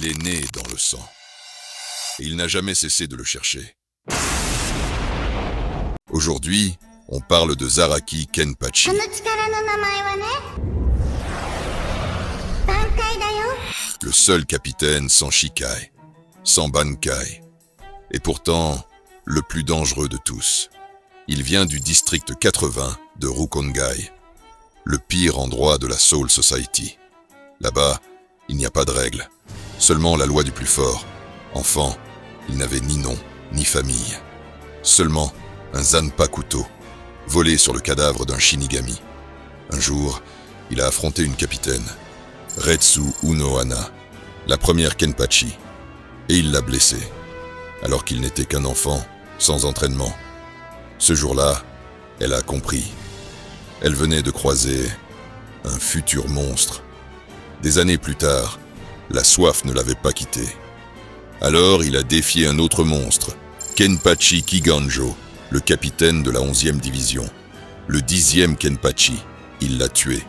Il est né dans le sang. Et il n'a jamais cessé de le chercher. Aujourd'hui, on parle de Zaraki Kenpachi. この力の名前はね、挽回だよ。 Le seul capitaine sans Shikai, sans Bankai. Et pourtant, le plus dangereux de tous. Il vient du district 80 de Rukongai, le pire endroit de la Soul Society. Là-bas, il n'y a pas de règles, seulement la loi du plus fort. Enfant, il n'avait ni nom, ni famille. Seulement un Zanpa couteau, volé sur le cadavre d'un Shinigami. Un jour, il a affronté une capitaine, Retsu Unohana, la première Kenpachi, et il l'a blessé, alors qu'il n'était qu'un enfant, sans entraînement. Ce jour-là, elle a compris. Elle venait de croiser un futur monstre. Des années plus tard, la soif ne l'avait pas quitté. Alors il a défié un autre monstre, Kenpachi Kiganjo, le capitaine de la 11e division. Le 10e Kenpachi, il l'a tué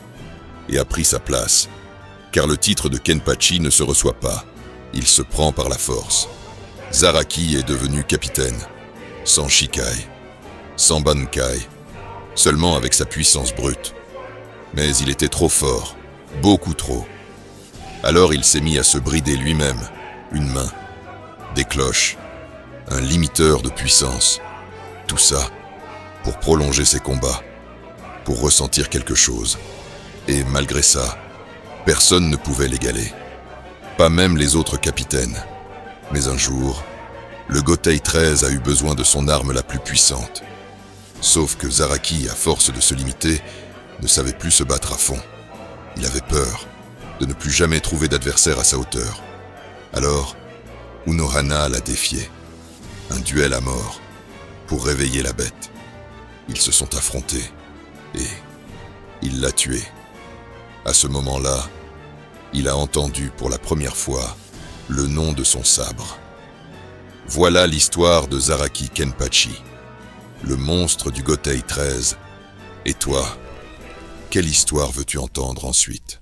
et a pris sa place. Car le titre de Kenpachi ne se reçoit pas, il se prend par la force. Zaraki est devenu capitaine, sans Shikai, sans Bankai, seulement avec sa puissance brute. Mais il était trop fort, beaucoup trop. Alors il s'est mis à se brider lui-même, une main, des cloches, un limiteur de puissance. Tout ça pour prolonger ses combats, pour ressentir quelque chose. Et malgré ça, personne ne pouvait l'égaler. Pas même les autres capitaines. Mais un jour, le Gotei 13 a eu besoin de son arme la plus puissante. Sauf que Zaraki, à force de se limiter, ne savait plus se battre à fond. Il avait peur de ne plus jamais trouver d'adversaire à sa hauteur. Alors, Unohana l'a défié. Un duel à mort, pour réveiller la bête. Ils se sont affrontés, et il l'a tué. À ce moment-là, il a entendu pour la première fois le nom de son sabre. Voilà l'histoire de Zaraki Kenpachi, le monstre du Gotei 13. Et toi, quelle histoire veux-tu entendre ensuite ?